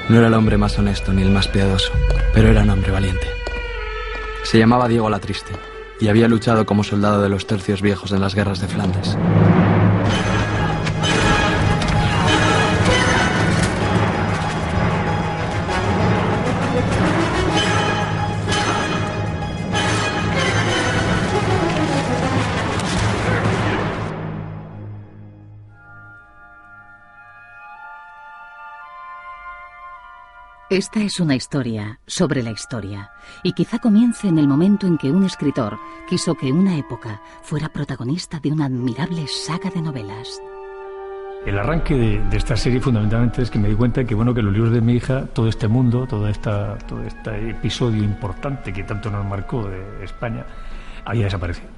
No era el hombre más honesto ni el más piadoso, pero era un hombre valiente. Se llamaba Diego Alatriste y había luchado como soldado de los tercios viejos en las guerras de Flandes. Esta es una historia sobre la historia, y quizá comience en el momento en que un escritor quiso que una época fuera protagonista de una admirable saga de novelas. El arranque de esta serie fundamentalmente es que me di cuenta que, bueno, que los libros de mi hija, todo este mundo, todo este episodio importante que tanto nos marcó de España, había desaparecido.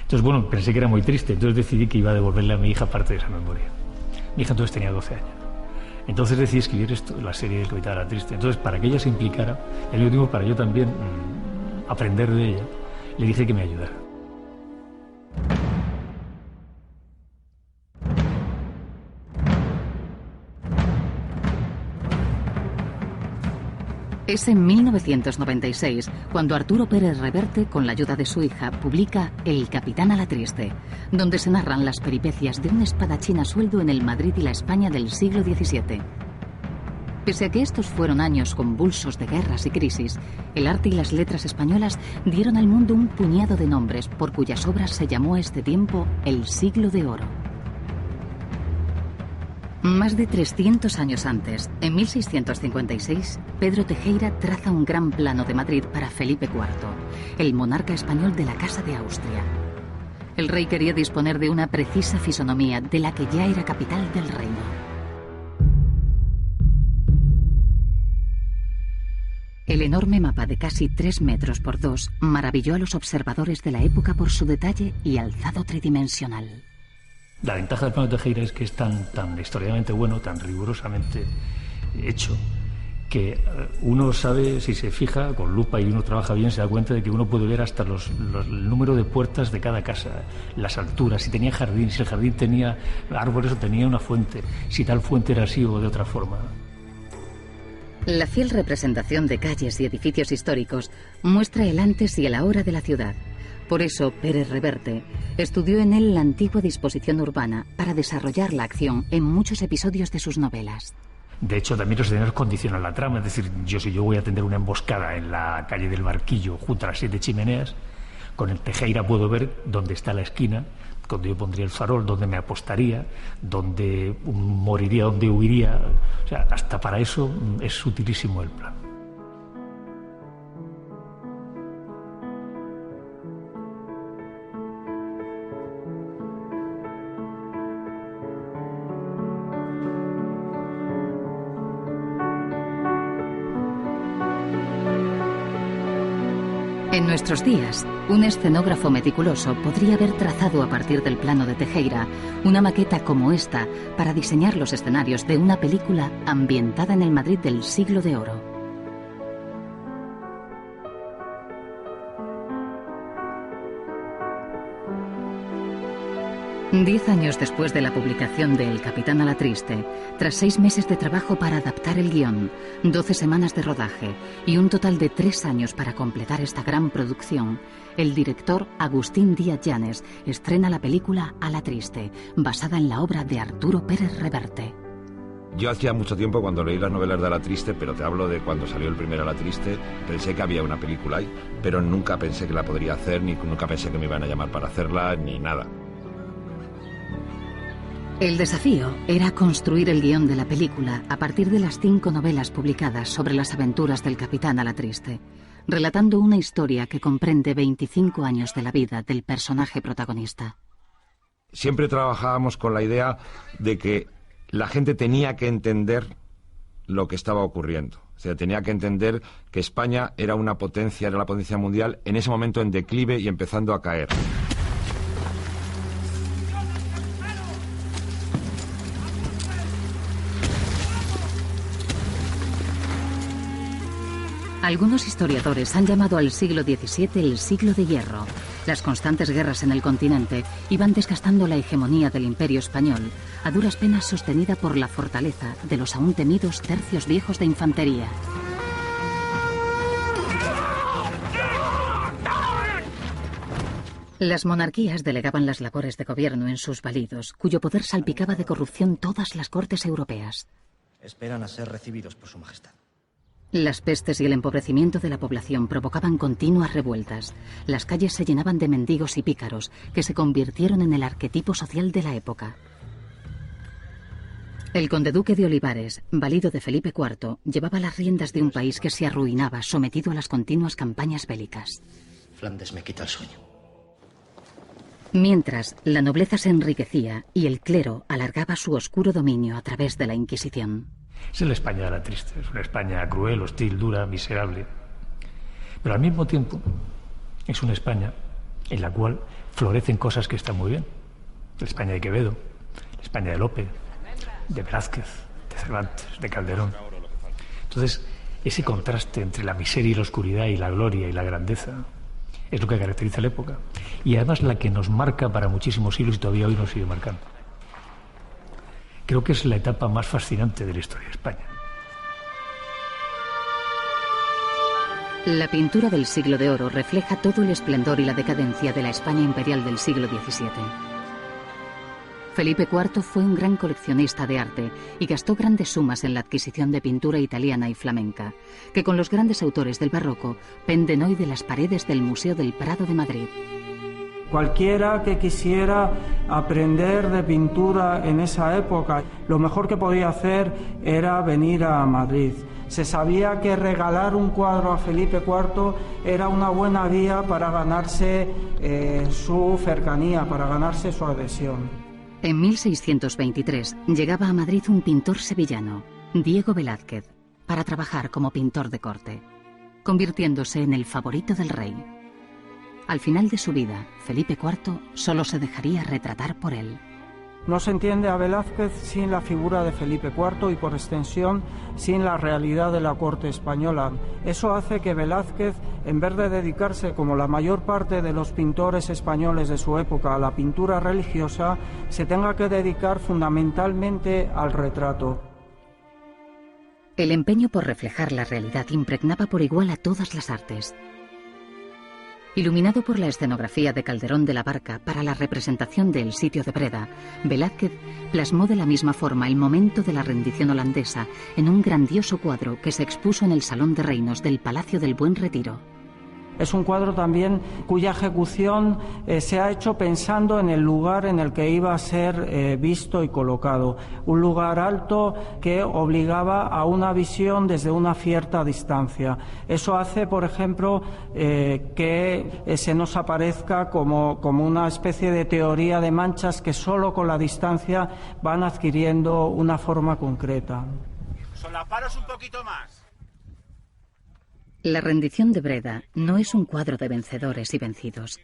Entonces, bueno, pensé que era muy triste, entonces decidí que iba a devolverle a mi hija parte de esa memoria. Mi hija entonces tenía 12 años. Entonces decidí escribir esto, la serie del Capitán Alatriste. Entonces, para que ella se implicara, y al mismo tiempo para yo también aprender de ella, le dije que me ayudara. Es en 1996 cuando Arturo Pérez Reverte, con la ayuda de su hija, publica El Capitán Alatriste, donde se narran las peripecias de un espadachín a sueldo en el Madrid y la España del siglo XVII. Pese a que estos fueron años convulsos de guerras y crisis, el arte y las letras españolas dieron al mundo un puñado de nombres por cuyas obras se llamó a este tiempo el Siglo de Oro. Más de 300 años antes, en 1656, Pedro Tejera traza un gran plano de Madrid para Felipe IV, el monarca español de la Casa de Austria. El rey quería disponer de una precisa fisonomía de la que ya era capital del reino. El enorme mapa de casi 3 metros por 2 maravilló a los observadores de la época por su detalle y alzado tridimensional. La ventaja del plano de Tejera es que es tan historiadamente bueno, tan rigurosamente hecho, que uno sabe, si se fija con lupa y uno trabaja bien, se da cuenta de que uno puede ver hasta el número de puertas de cada casa, las alturas, si tenía jardín, si el jardín tenía árboles o tenía una fuente, si tal fuente era así o de otra forma. La fiel representación de calles y edificios históricos muestra el antes y el ahora de la ciudad. Por eso, Pérez Reverte estudió en él la antigua disposición urbana para desarrollar la acción en muchos episodios de sus novelas. De hecho, también los escenarios condicionan la trama. Es decir, si yo voy a tender una emboscada en la calle del Barquillo junto a las 7 chimeneas, con el Tejera puedo ver dónde está la esquina, donde yo pondría el farol, dónde me apostaría, dónde moriría, dónde huiría. O sea, hasta para eso es utilísimo el plan. En nuestros días, un escenógrafo meticuloso podría haber trazado a partir del plano de Tejera una maqueta como esta para diseñar los escenarios de una película ambientada en el Madrid del Siglo de Oro. Diez años después de la publicación de El Capitán Alatriste, tras 6 meses de trabajo para adaptar el guión, 12 semanas de rodaje y un total de 3 años para completar esta gran producción, el director Agustín Díaz Llanes estrena la película Alatriste, basada en la obra de Arturo Pérez Reverte. Yo hacía mucho tiempo cuando leí las novelas de Alatriste, pero te hablo de cuando salió el primer Alatriste, pensé que había una película ahí, pero nunca pensé que la podría hacer, ni nunca pensé que me iban a llamar para hacerla, ni nada. El desafío era construir el guión de la película a partir de las 5 novelas publicadas sobre las aventuras del Capitán Alatriste, relatando una historia que comprende 25 años de la vida del personaje protagonista. Siempre trabajábamos con la idea de que la gente tenía que entender lo que estaba ocurriendo. O sea, tenía que entender que España era una potencia, era la potencia mundial, en ese momento en declive y empezando a caer. Algunos historiadores han llamado al siglo XVII el siglo de hierro. Las constantes guerras en el continente iban desgastando la hegemonía del Imperio español, a duras penas sostenida por la fortaleza de los aún temidos tercios viejos de infantería. Las monarquías delegaban las labores de gobierno en sus validos, cuyo poder salpicaba de corrupción todas las cortes europeas. Esperan a ser recibidos por su majestad. Las pestes y el empobrecimiento de la población provocaban continuas revueltas. Las calles se llenaban de mendigos y pícaros, que se convirtieron en el arquetipo social de la época. El conde-duque de Olivares, valido de Felipe IV, llevaba las riendas de un país que se arruinaba, sometido a las continuas campañas bélicas. Flandes me quita el sueño. Mientras, la nobleza se enriquecía y el clero alargaba su oscuro dominio a través de la Inquisición. Es la España de la triste, es una España cruel, hostil, dura, miserable. Pero al mismo tiempo es una España en la cual florecen cosas que están muy bien. La España de Quevedo, la España de Lope, de Velázquez, de Cervantes, de Calderón. Entonces, ese contraste entre la miseria y la oscuridad y la gloria y la grandeza es lo que caracteriza la época. Y además la que nos marca para muchísimos siglos y todavía hoy nos sigue marcando. Creo que es la etapa más fascinante de la historia de España. La pintura del Siglo de Oro refleja todo el esplendor y la decadencia de la España imperial del siglo XVII. Felipe IV fue un gran coleccionista de arte y gastó grandes sumas en la adquisición de pintura italiana y flamenca, que con los grandes autores del barroco penden hoy de las paredes del Museo del Prado de Madrid. Cualquiera que quisiera aprender de pintura en esa época, lo mejor que podía hacer era venir a Madrid. Se sabía que regalar un cuadro a Felipe IV era una buena vía para ganarse su cercanía, para ganarse su adhesión. En 1623 llegaba a Madrid un pintor sevillano, Diego Velázquez, para trabajar como pintor de corte, convirtiéndose en el favorito del rey. Al final de su vida, Felipe IV solo se dejaría retratar por él. No se entiende a Velázquez sin la figura de Felipe IV y, por extensión, sin la realidad de la corte española. Eso hace que Velázquez, en vez de dedicarse, como la mayor parte de los pintores españoles de su época, a la pintura religiosa, se tenga que dedicar fundamentalmente al retrato. El empeño por reflejar la realidad impregnaba por igual a todas las artes. Iluminado por la escenografía de Calderón de la Barca para la representación del sitio de Breda, Velázquez plasmó de la misma forma el momento de la rendición holandesa en un grandioso cuadro que se expuso en el Salón de Reinos del Palacio del Buen Retiro. Es un cuadro también cuya ejecución se ha hecho pensando en el lugar en el que iba a ser visto y colocado. Un lugar alto que obligaba a una visión desde una cierta distancia. Eso hace, por ejemplo, que se nos aparezca como una especie de teoría de manchas que solo con la distancia van adquiriendo una forma concreta. Solaparos un poquito más. La rendición de Breda no es un cuadro de vencedores y vencidos,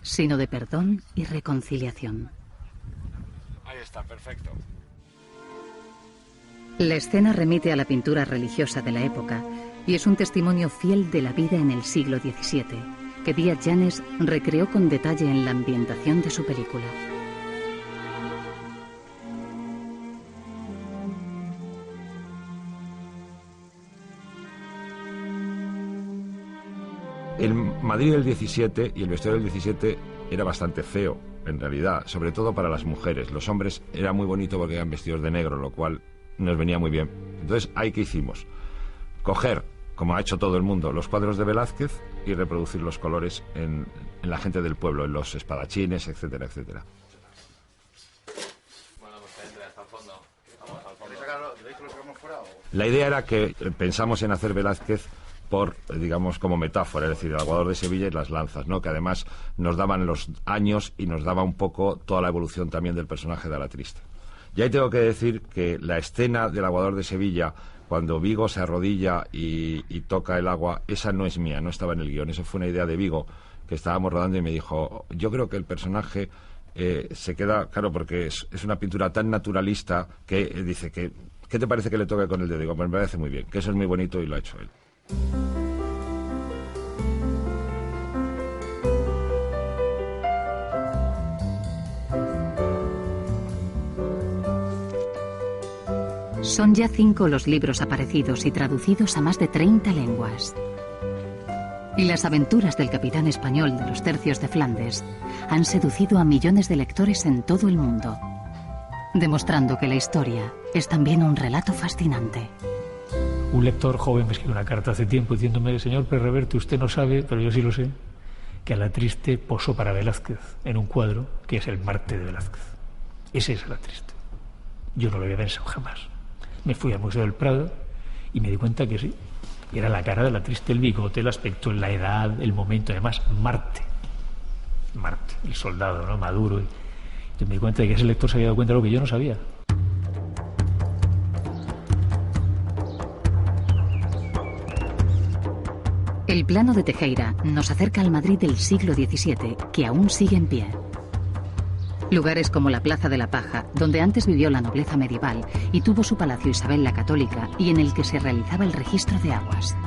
sino de perdón y reconciliación. Ahí está, perfecto. La escena remite a la pintura religiosa de la época y es un testimonio fiel de la vida en el siglo XVII, que Díaz Llanes recreó con detalle en la ambientación de su película. El Madrid del 17 y el vestuario del 17 era bastante feo, en realidad, sobre todo para las mujeres. Los hombres era muy bonito porque eran vestidos de negro, lo cual nos venía muy bien. Entonces, ¿ahí qué hicimos? Coger, como ha hecho todo el mundo, los cuadros de Velázquez y reproducir los colores en la gente del pueblo, en los espadachines, etcétera, etcétera. La idea era que pensamos en hacer Velázquez por, digamos, como metáfora, es decir, el aguador de Sevilla y las lanzas, ¿no? Que además nos daban los años y nos daba un poco toda la evolución también del personaje de Alatriste. Y ahí tengo que decir que la escena del aguador de Sevilla, cuando Vigo se arrodilla y toca el agua, esa no es mía, no estaba en el guión, eso fue una idea de Vigo, que estábamos rodando y me dijo, yo creo que el personaje se queda, claro, porque es una pintura tan naturalista que dice que ¿qué te parece que le toque con el dedo? Digo, pues me parece muy bien, que eso es muy bonito y lo ha hecho él. Son ya 5 los libros aparecidos y traducidos a más de 30 lenguas. Y las aventuras del capitán español de los tercios de Flandes han seducido a millones de lectores en todo el mundo, demostrando que la historia es también un relato fascinante. Un lector joven me escribió una carta hace tiempo diciéndome: señor Pérez Reverte, usted no sabe, pero yo sí lo sé, que Alatriste posó para Velázquez en un cuadro que es el Marte de Velázquez. Ese es Alatriste. Yo no lo había pensado jamás. Me fui al Museo del Prado y me di cuenta que sí. Era la cara de Alatriste, el bigote, el aspecto, la edad, el momento. Además, Marte, el soldado, ¿no? Maduro. Entonces me di cuenta de que ese lector se había dado cuenta de lo que yo no sabía. El plano de Tejera nos acerca al Madrid del siglo XVII, que aún sigue en pie. Lugares como la Plaza de la Paja, donde antes vivió la nobleza medieval y tuvo su palacio Isabel la Católica, y en el que se realizaba el registro de aguas.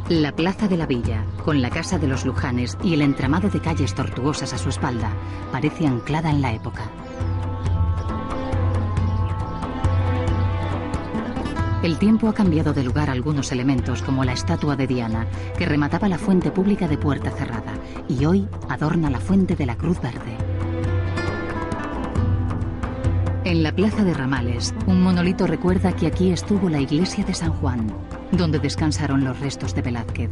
La Plaza de la Villa, con la Casa de los Lujanes y el entramado de calles tortuosas a su espalda, parece anclada en la época. El tiempo ha cambiado de lugar algunos elementos, como la estatua de Diana, que remataba la fuente pública de Puerta Cerrada, y hoy adorna la fuente de la Cruz Verde. En la Plaza de Ramales, un monolito recuerda que aquí estuvo la iglesia de San Juan, donde descansaron los restos de Velázquez,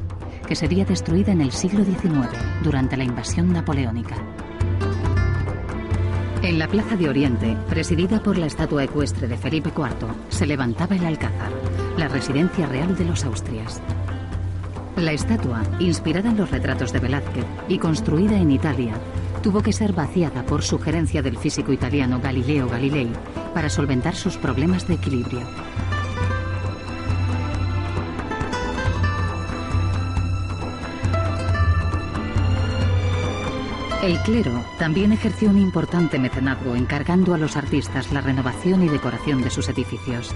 que sería destruida en el siglo XIX, durante la invasión napoleónica. En la Plaza de Oriente, presidida por la estatua ecuestre de Felipe IV, se levantaba el Alcázar, la residencia real de los Austrias. La estatua, inspirada en los retratos de Velázquez y construida en Italia, tuvo que ser vaciada por sugerencia del físico italiano Galileo Galilei para solventar sus problemas de equilibrio. El clero también ejerció un importante mecenazgo, encargando a los artistas la renovación y decoración de sus edificios.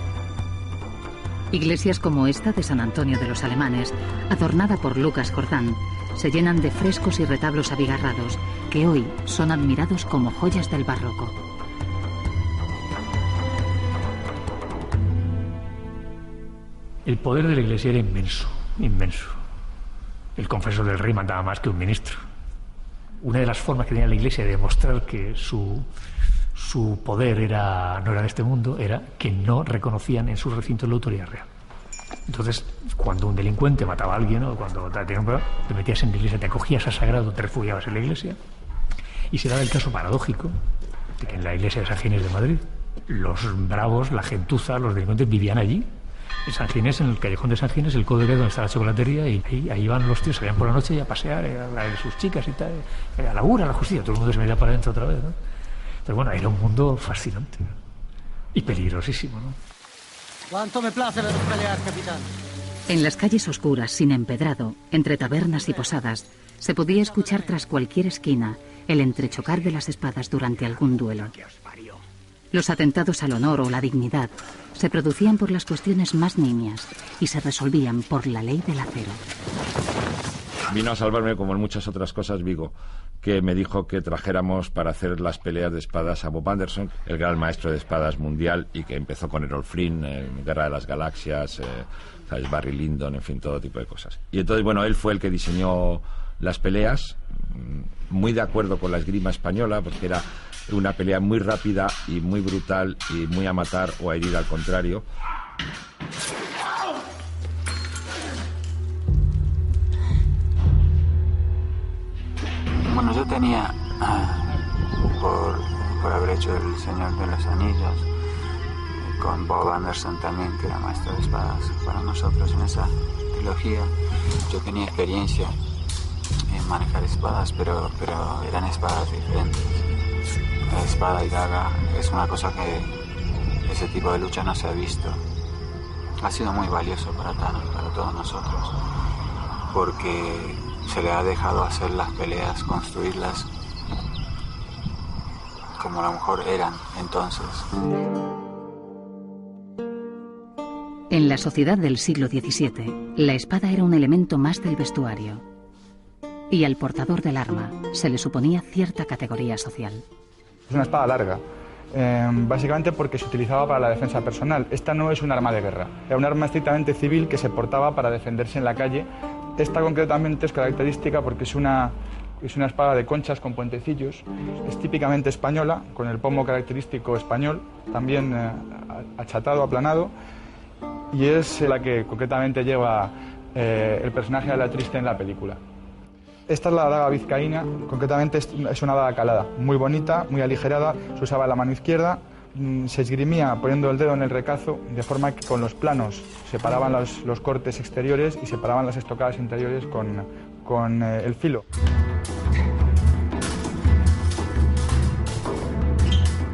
Iglesias como esta de San Antonio de los Alemanes, adornada por Lucas Jordán, se llenan de frescos y retablos abigarrados que hoy son admirados como joyas del barroco. El poder de la Iglesia era inmenso, inmenso. El confesor del rey mandaba más que un ministro. Una de las formas que tenía la Iglesia de demostrar que su poder no era de este mundo era que no reconocían en sus recintos la autoridad real. Entonces, cuando un delincuente mataba a alguien, o cuando te metías en la Iglesia, te acogías a sagrado, te refugiabas en la Iglesia, y se daba el caso paradójico de que en la Iglesia de San Ginés de Madrid los bravos, la gentuza, los delincuentes vivían allí. En San Ginés, en el callejón de San Ginés, el Código donde está la chocolatería, y ahí iban los tíos, salían por la noche y a pasear a ver sus chicas y tal, a la URA, a la justicia, todo el mundo se metía para adentro otra vez, ¿no? Entonces, bueno, era un mundo fascinante, ¿no? Y peligrosísimo, ¿no? ¿Cuánto me place pelear, capitán? En las calles oscuras, sin empedrado, entre tabernas y posadas, se podía escuchar tras cualquier esquina el entrechocar de las espadas durante algún duelo. Los atentados al honor o la dignidad se producían por las cuestiones más nimias y se resolvían por la ley del acero. Vino a salvarme, como en muchas otras cosas, Vigo, que me dijo que trajéramos para hacer las peleas de espadas a Bob Anderson, el gran maestro de espadas mundial, y que empezó con Errol Flynn, Guerra de las Galaxias, Barry Lyndon, en fin, todo tipo de cosas. Y entonces, bueno, él fue el que diseñó las peleas, muy de acuerdo con la esgrima española, porque era una pelea muy rápida y muy brutal y muy a matar o a herir al contrario. Bueno, yo tenía, por haber hecho El Señor de los Anillos, con Bob Anderson también, que era maestro de espadas para nosotros en esa trilogía, yo tenía experiencia en manejar espadas, pero eran espadas diferentes. La espada y daga es una cosa que ese tipo de lucha no se ha visto. Ha sido muy valioso para Thanos, para todos nosotros, porque se le ha dejado hacer las peleas, construirlas como a lo mejor eran entonces. En la sociedad del siglo XVII, la espada era un elemento más del vestuario. Y al portador del arma se le suponía cierta categoría social. Es una espada larga, básicamente porque se utilizaba para la defensa personal. Esta no es un arma de guerra, era un arma estrictamente civil que se portaba para defenderse en la calle. Esta concretamente es característica porque es una espada de conchas con puentecillos, es típicamente española, con el pomo característico español, también achatado, aplanado, y es la que concretamente lleva el personaje de Alatriste en la película. Esta es la daga vizcaína, concretamente es una daga calada, muy bonita, muy aligerada, se usaba en la mano izquierda, se esgrimía poniendo el dedo en el recazo, de forma que con los planos separaban los cortes exteriores y separaban las estocadas interiores con el filo.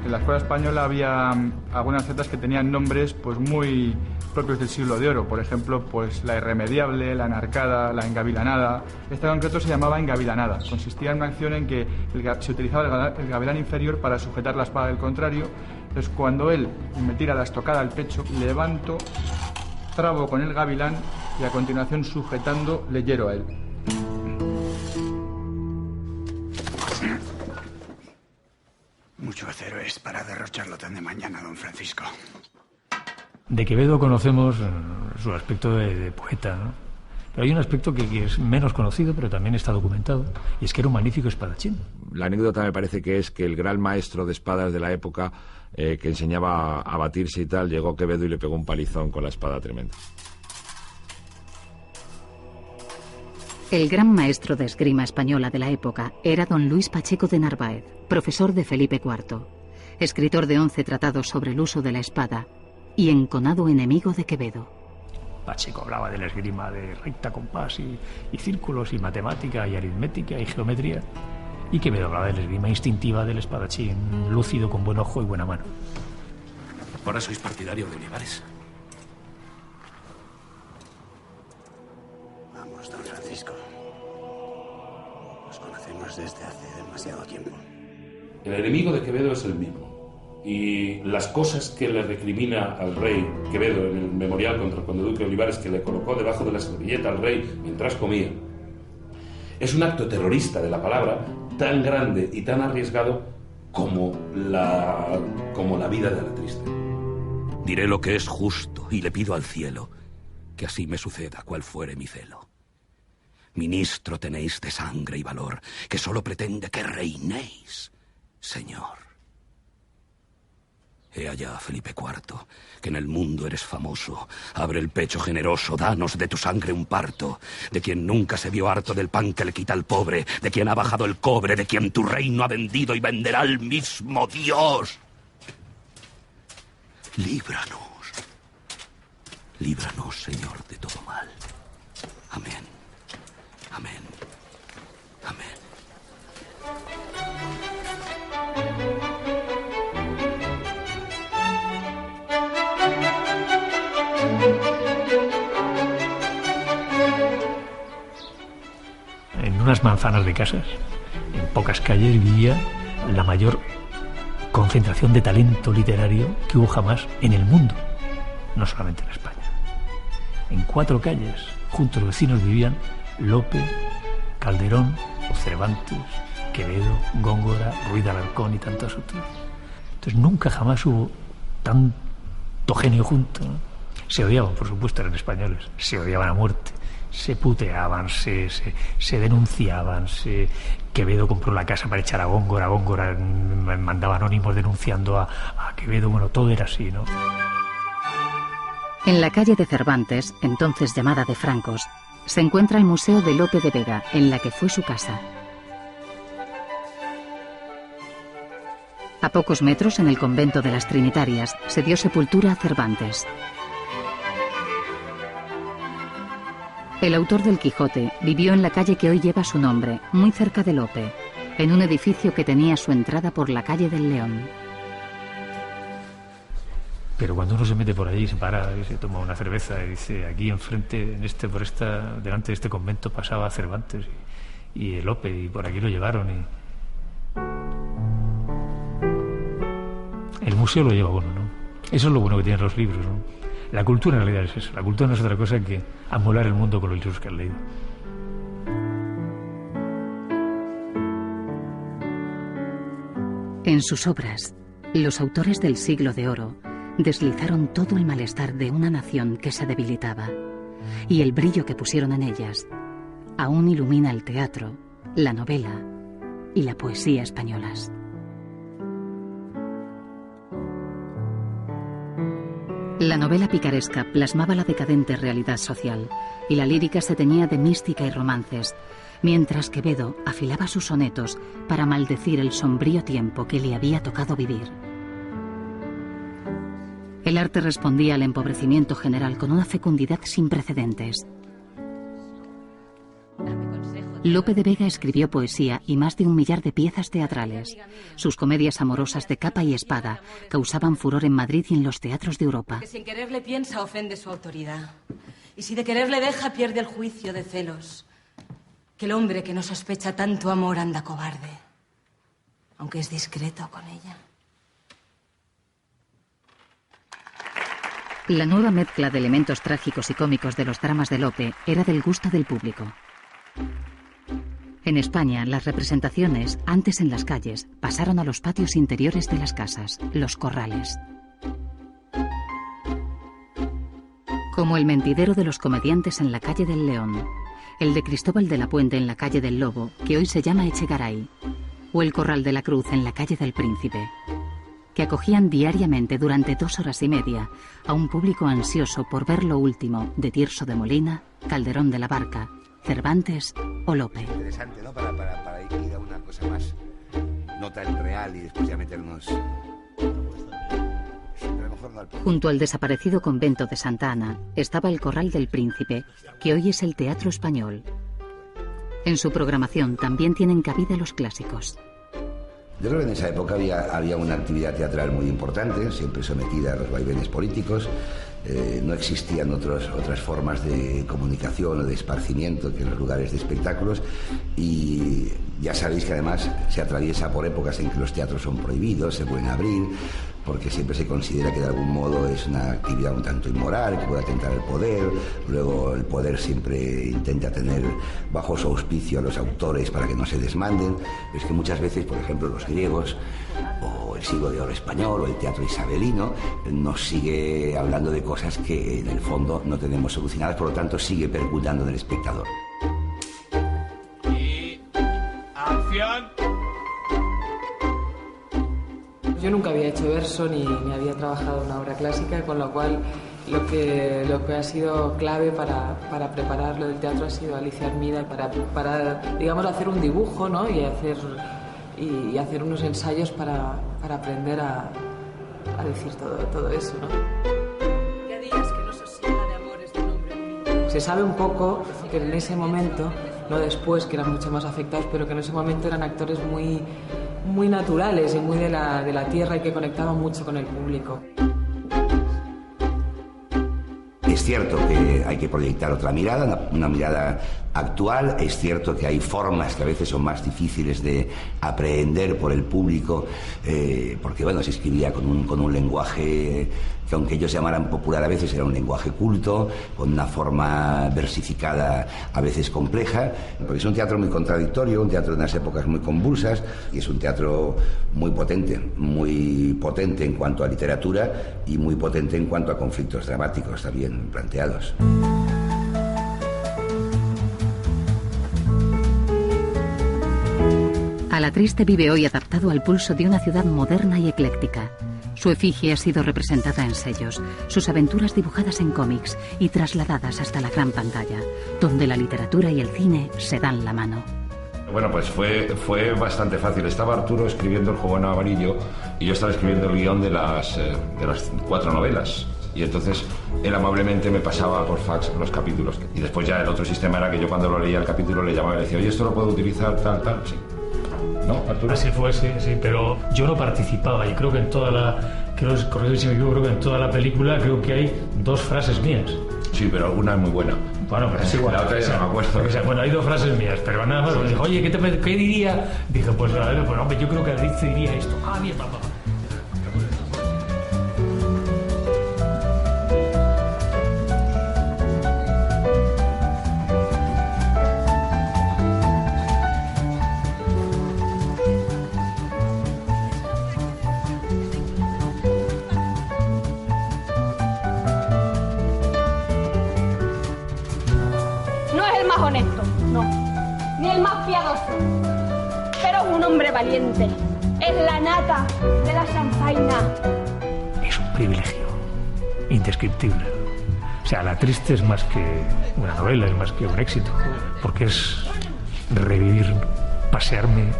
En la escuela española había algunas zetas que tenían nombres pues muy propios del siglo de oro, por ejemplo, pues la irremediable, la enarcada, la engavilanada. Esta en concreto se llamaba engavilanada. Consistía en una acción en que se utilizaba el gavilán inferior para sujetar la espada del contrario. Entonces, cuando él me tira la estocada al pecho, levanto, trabo con el gavilán y a continuación, sujetando, le hiero a él. Mucho acero es para derrocharlo tan de mañana, don Francisco. De Quevedo conocemos su aspecto de poeta, ¿no? Pero hay un aspecto que es menos conocido, pero también está documentado, y es que era un magnífico espadachín. La anécdota me parece que es que el gran maestro de espadas de la época, que enseñaba a batirse y tal, llegó Quevedo y le pegó un palizón con la espada tremenda. El gran maestro de esgrima española de la época era don Luis Pacheco de Narváez, profesor de Felipe IV, escritor de 11 tratados sobre el uso de la espada y enconado enemigo de Quevedo. Pacheco hablaba de la esgrima de recta, compás y círculos, y matemática y aritmética y geometría, y Quevedo hablaba de la esgrima instintiva del espadachín, lúcido, con buen ojo y buena mano. Ahora sois partidario de Olivares. Vamos, don Francisco. Nos conocemos desde hace demasiado tiempo. El enemigo de Quevedo es el mismo. Y las cosas que le recrimina al rey Quevedo en el memorial contra el conde duque Olivares, que le colocó debajo de la servilleta al rey mientras comía, es un acto terrorista de la palabra tan grande y tan arriesgado como la vida de Alatriste. Diré lo que es justo y le pido al cielo que así me suceda cual fuere mi celo. Ministro tenéis de sangre y valor, que solo pretende que reinéis, señor. He allá, Felipe IV, que en el mundo eres famoso. Abre el pecho generoso, danos de tu sangre un parto. De quien nunca se vio harto del pan que le quita al pobre. De quien ha bajado el cobre, de quien tu reino ha vendido y venderá el mismo Dios. Líbranos. Líbranos, Señor, de todo mal. Amén. Amén. Amén. En unas manzanas de casas, en pocas calles, vivía la mayor concentración de talento literario que hubo jamás en el mundo, no solamente en España. En 4 calles, junto a los vecinos, vivían Lope, Calderón, Cervantes, Quevedo, Góngora, Ruiz de Alarcón y tantos otros. Entonces nunca jamás hubo tanto genio junto, ¿no? Se odiaban, por supuesto, eran españoles, se odiaban a muerte, se puteaban, se denunciaban. Quevedo compró la casa para echar a Góngora, Góngora mandaba anónimos denunciando a Quevedo. Bueno, todo era así, ¿no? En la calle de Cervantes, entonces llamada de Francos, se encuentra el Museo de Lope de Vega, en la que fue su casa. A pocos metros, en el convento de las Trinitarias, se dio sepultura a Cervantes. El autor del Quijote vivió en la calle que hoy lleva su nombre, muy cerca de Lope, en un edificio que tenía su entrada por la calle del León. Pero cuando uno se mete por allí, se para y se toma una cerveza y dice, aquí enfrente, delante de este convento pasaba Cervantes y Lope, y por aquí lo llevaron. El museo lo lleva uno, ¿no? Eso es lo bueno que tienen los libros, ¿no? La cultura en realidad es eso. La cultura no es otra cosa que amolar el mundo con los libros que has leído. En sus obras, los autores del Siglo de Oro deslizaron todo el malestar de una nación que se debilitaba, y el brillo que pusieron en ellas aún ilumina el teatro, la novela y la poesía españolas. La novela picaresca plasmaba la decadente realidad social y la lírica se teñía de mística y romances, mientras Quevedo afilaba sus sonetos para maldecir el sombrío tiempo que le había tocado vivir. El arte respondía al empobrecimiento general con una fecundidad sin precedentes. Lope de Vega escribió poesía y más de 1 millar de piezas teatrales. Sus comedias amorosas de capa y espada causaban furor en Madrid y en los teatros de Europa. Que si en quererle piensa, ofende su autoridad. Y si de quererle deja, pierde el juicio de celos. Que el hombre que no sospecha tanto amor anda cobarde, aunque es discreto con ella. La nueva mezcla de elementos trágicos y cómicos de los dramas de Lope era del gusto del público. En España, las representaciones, antes en las calles, pasaron a los patios interiores de las casas, los corrales. Como El mentidero de los comediantes en la calle del León, el de Cristóbal de la Puente en la calle del Lobo, que hoy se llama Echegaray, o el Corral de la Cruz en la calle del Príncipe, que acogían diariamente durante 2 horas y media a un público ansioso por ver lo último de Tirso de Molina, Calderón de la Barca, Cervantes o Lope. Interesante, ¿no? Para ir a una cosa más no tan real y después ya meternos... Junto al desaparecido convento de Santa Ana estaba el Corral del Príncipe, que hoy es el Teatro Español. En su programación también tienen cabida los clásicos. Yo creo que en esa época había una actividad teatral muy importante, siempre sometida a los vaivenes políticos. No existían otras formas de comunicación o de esparcimiento que en los lugares de espectáculos, y ya sabéis que además se atraviesa por épocas en que los teatros son prohibidos, se pueden abrir, porque siempre se considera que de algún modo es una actividad un tanto inmoral, que puede atentar al poder. Luego el poder siempre intenta tener bajo su auspicio a los autores para que no se desmanden. Pero es que muchas veces, por ejemplo, los griegos o el Siglo de Oro español o el teatro isabelino nos sigue hablando de cosas que en el fondo no tenemos solucionadas, por lo tanto sigue percutando en el espectador. Y... ¡acción! Yo nunca había hecho verso ni había trabajado una obra clásica, con lo cual lo que ha sido clave para preparar lo del teatro ha sido Alicia Armida, para digamos, hacer un dibujo, ¿no? y hacer unos ensayos para aprender a decir todo eso, ¿no? ¿Qué días que no sosiega de amores de un hombre unido? Se sabe un poco que en ese momento, no después, que eran mucho más afectados, pero que en ese momento eran actores muy naturales y muy de la tierra, y que conectaban mucho con el público. Es cierto que hay que proyectar otra mirada, una mirada actual. Es cierto que hay formas que a veces son más difíciles de aprehender por el público, porque bueno, se escribía con un lenguaje que, aunque ellos llamaran popular, a veces era un lenguaje culto, con una forma versificada a veces compleja, porque es un teatro muy contradictorio, un teatro de unas épocas muy convulsas, y es un teatro muy potente en cuanto a literatura y muy potente en cuanto a conflictos dramáticos también planteados. Alatriste vive hoy adaptado al pulso de una ciudad moderna y ecléctica. Su efigie ha sido representada en sellos, sus aventuras dibujadas en cómics y trasladadas hasta la gran pantalla, donde la literatura y el cine se dan la mano. Bueno, pues fue bastante fácil. Estaba Arturo escribiendo El Juego Amarillo y yo estaba escribiendo el guión de las 4 novelas. Y entonces él amablemente me pasaba por fax los capítulos. Y después ya el otro sistema era que yo, cuando lo leía el capítulo, le llamaba y le decía: oye, ¿esto lo puedo utilizar tal? Sí. ¿No, Arturo? Así fue, sí, pero yo no participaba, y creo que en toda la... creo que en toda la película creo que hay 2 frases mías. Sí, pero alguna es muy buena. Bueno, pero es igual. La otra ya no me acuerdo. Bueno, hay 2 frases mías, pero nada más. Dije, oye, ¿qué diría? Dije, pues hombre, yo creo que Alicia diría esto. Ah, bien, papá. paso. Pero un hombre valiente. Es la nata de la sanfaina. Es un privilegio indescriptible. O sea, La Triste es más que una novela, es más que un éxito, porque es revivir, pasearme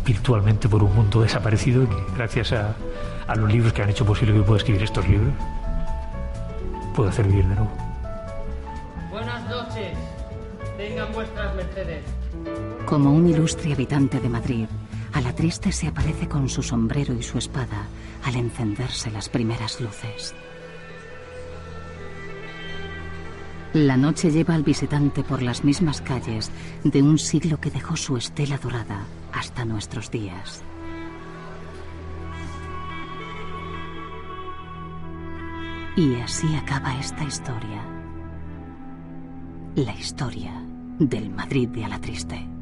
virtualmente por un mundo desaparecido y que gracias a los libros que han hecho posible que yo pueda escribir estos libros, puedo hacer vivir de nuevo. Buenas noches. Tengan vuestras mercedes. Como un ilustre habitante de Madrid, a La Triste se aparece con su sombrero y su espada al encenderse las primeras luces. La noche lleva al visitante por las mismas calles de un siglo que dejó su estela dorada hasta nuestros días. Y así acaba esta historia. La historia del Madrid de A la Triste.